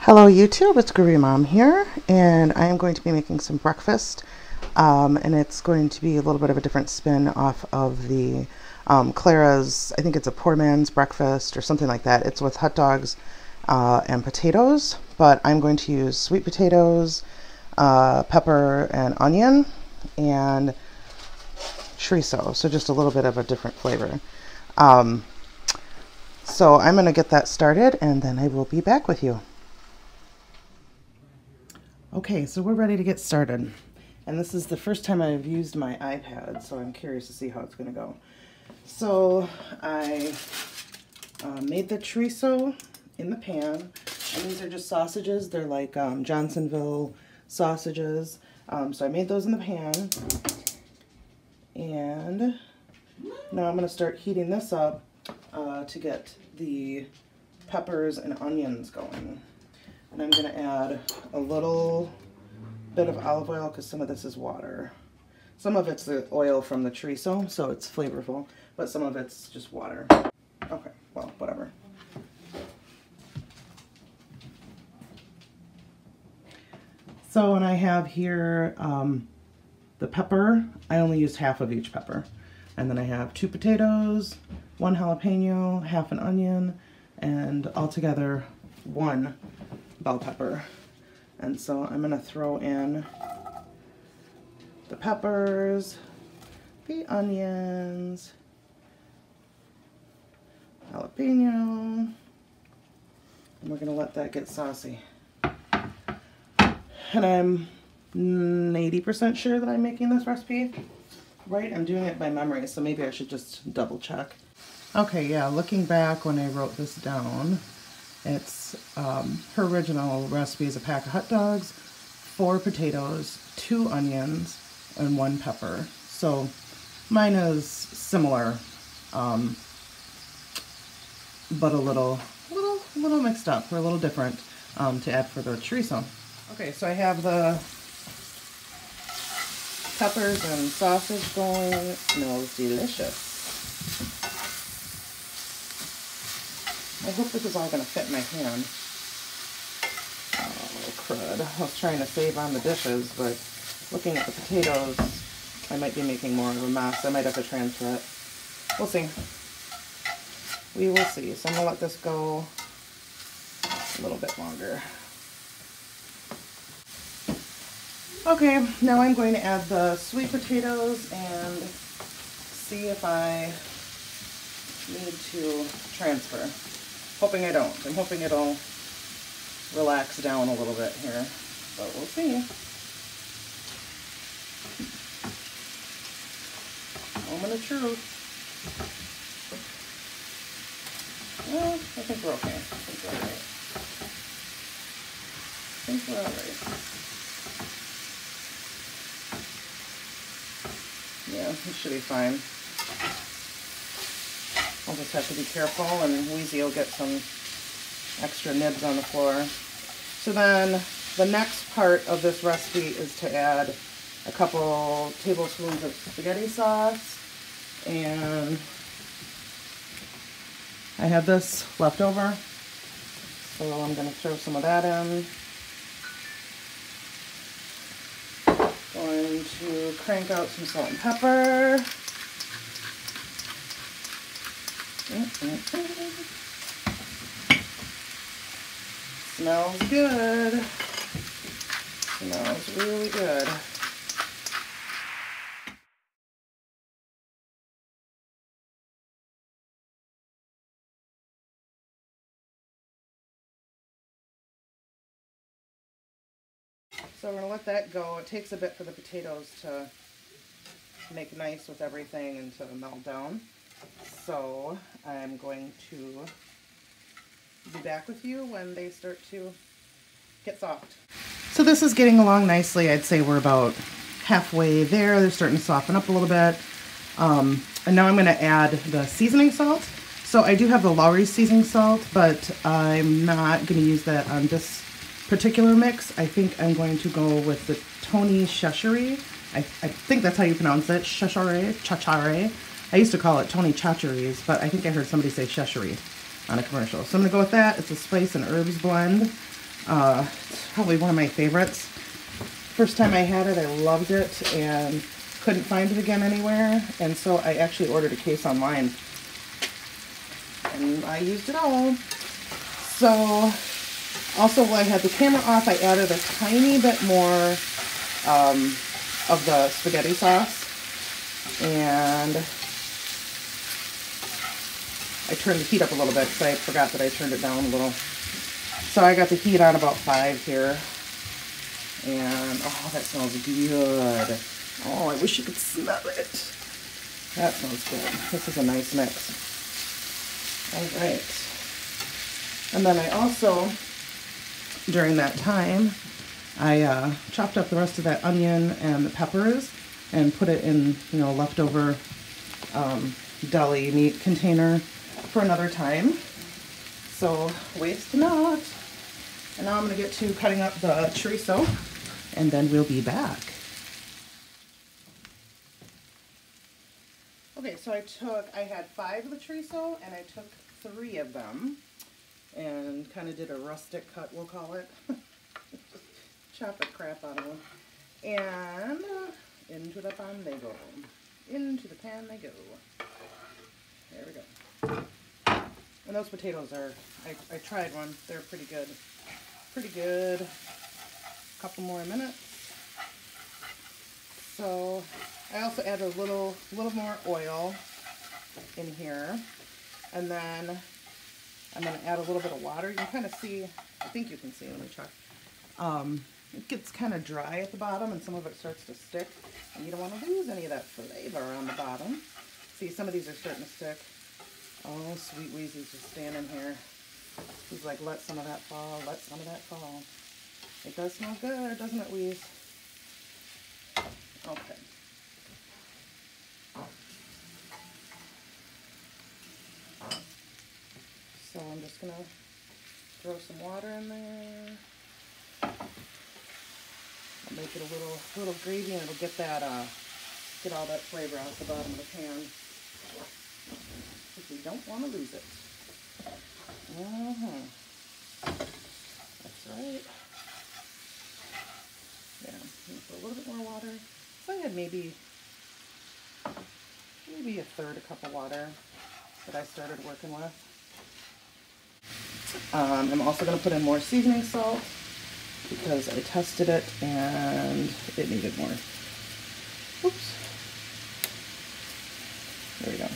Hello YouTube, it's Groovy Mom here, and I am going to be making some breakfast, and it's going to be a little bit of a different spin off of the Clara's, I think it's a poor man's breakfast or something like that. It's with hot dogs and potatoes, but I'm going to use sweet potatoes, pepper and onion, and chorizo, so just a little bit of a different flavor. So I'm going to get that started, and then I will be back with you. Okay, so we're ready to get started. And this is the first time I've used my iPad, so I'm curious to see how it's going to go. So I made the chorizo in the pan, and these are just sausages. They're like Johnsonville sausages. So I made those in the pan, and now I'm going to start heating this up to get the peppers and onions going. And I'm going to add a little bit of olive oil because some of this is water. Some of it's the oil from the chorizo, so it's flavorful, but some of it's just water. Okay, well, whatever. So, and I have here the pepper. I only used half of each pepper. And then I have 2 potatoes, 1 jalapeno, half an onion, and altogether 1 bell pepper. And so I'm going to throw in the peppers, the onions, jalapeno, and we're going to let that get saucy. And I'm 80% sure that I'm making this recipe right. I'm doing it by memory, so maybe I should just double check. Okay, yeah, looking back when I wrote this down, it's her original recipe is a pack of hot dogs, 4 potatoes, 2 onions, and 1 pepper. So mine is similar, but a little mixed up, or a little different to add for the chorizo. Okay, so I have the peppers and sausage going. It smells delicious. I hope this is all going to fit in my hand. Oh, crud. I was trying to save on the dishes, but looking at the potatoes, I might be making more of a mess. I might have to transfer it. We'll see. We will see. So I'm going to let this go a little bit longer. Okay, now I'm going to add the sweet potatoes and see if I need to transfer. Hoping I don't. I'm hoping it'll relax down a little bit here, but we'll see. Moment of truth. Well, I think we're okay. I think we're alright. I think we're alright. Yeah, it should be fine. I'll just have to be careful, and Weezy will get some extra nibs on the floor. So then the next part of this recipe is to add a couple tablespoons of spaghetti sauce, and I have this left over, so I'm going to throw some of that in. Going to crank out some salt and pepper. Smells good. Smells really good. So we're going to let that go. It takes a bit for the potatoes to make nice with everything and to melt down. So I'm going to be back with you when they start to get soft. So this is getting along nicely. I'd say we're about halfway there. They're starting to soften up a little bit. And now I'm going to add the seasoning salt. So I do have the Lowry's seasoning salt, but I'm not going to use that on this particular mix. I think I'm going to go with the Tony Cheshire. I think that's how you pronounce it. Chachare. I used to call it Tony Chachere's, but I think I heard somebody say Cheshire on a commercial. So I'm going to go with that. It's a spice and herbs blend. It's probably one of my favorites. First time I had it, I loved it and couldn't find it again anywhere. And so I actually ordered a case online. And I used it all. So, also while I had the camera off, I added a tiny bit more of the spaghetti sauce. And I turned the heat up a little bit because I forgot that I turned it down a little. So I got the heat on about 5 here. And, oh, that smells good. Oh, I wish you could smell it. That smells good. This is a nice mix. All right. And then I also, during that time, I chopped up the rest of that onion and the peppers and put it in, you know, leftover deli meat container for another time. So, waste not. And now I'm going to get to cutting up the chorizo, and then we'll be back. Okay, so I had 5 of the chorizo, and I took 3 of them, and kind of did a rustic cut, we'll call it. Just chop the crap out of them. And into the pan they go. Into the pan they go. There we go. And those potatoes are, I tried one, they're pretty good. Pretty good. Couple more minutes. So I also add a little more oil in here, and then I'm going to add a little bit of water. You can kind of see, I think you can see, let me check. It gets kind of dry at the bottom and some of it starts to stick, and you don't want to lose any of that flavor on the bottom. See, some of these are starting to stick. Oh, Sweet Wheezy's just standing here. He's like, let some of that fall, let some of that fall. It does smell good, doesn't it, Wheeze? Okay. So I'm just going to throw some water in there. I'll make it a little gravy, and it'll get that, get all that flavor out the bottom of the pan. Because we don't want to lose it. That's right. Yeah, put a little bit more water. So I had maybe a third a cup of water that I started working with. I'm also going to put in more seasoning salt because I tested it and it needed more. Oops. There we go.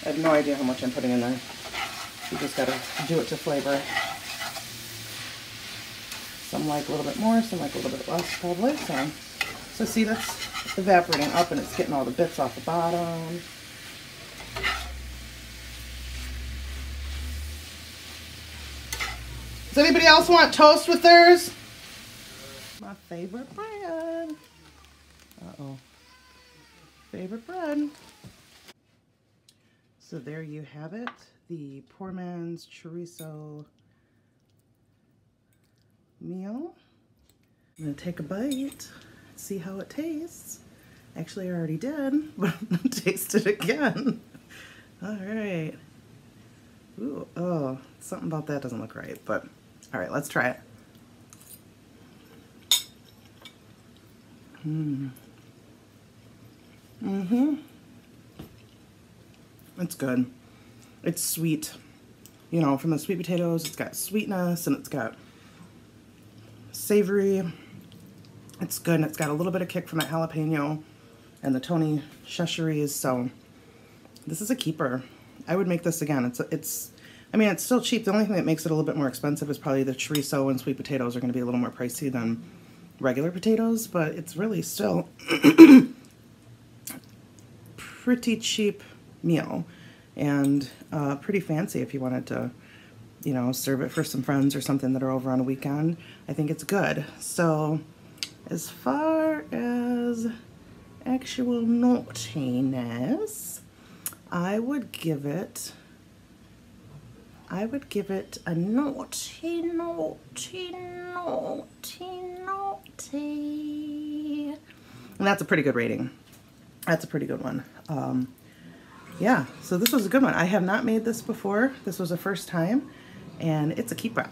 I have no idea how much I'm putting in there. You just gotta do it to flavor. Some like a little bit more, some like a little bit less probably. So see, that's evaporating up and it's getting all the bits off the bottom. Does anybody else want toast with theirs? My favorite bread. Uh-oh. Favorite bread. So there you have it, the poor man's chorizo meal. I'm gonna take a bite, see how it tastes. Actually, I already did, but I'm gonna taste it again. All right. Ooh, oh, something about that doesn't look right, but all right, let's try it. It's good. It's sweet. You know, from the sweet potatoes, it's got sweetness and it's got savory. It's good, and it's got a little bit of kick from that jalapeno and the Tony Cheshires, so this is a keeper. I would make this again. I mean, it's still cheap. The only thing that makes it a little bit more expensive is probably the chorizo and sweet potatoes are going to be a little more pricey than regular potatoes, but it's really still pretty cheap meal and pretty fancy if you wanted to, you know, serve it for some friends or something that are over on a weekend. I think it's good. So as far as actual naughtiness, I would give it a naughty. And that's a pretty good rating. That's a pretty good one. yeah, so this was a good one. I have not made this before. This was the first time, and it's a keeper.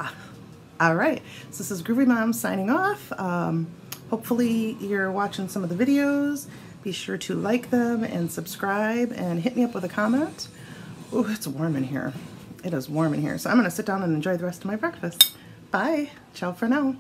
All right, so this is Groovy Mom signing off. Hopefully you're watching some of the videos. Be sure to like them and subscribe and hit me up with a comment. Oh, it's warm in here. It is warm in here. So I'm going to sit down and enjoy the rest of my breakfast. Bye. Ciao for now.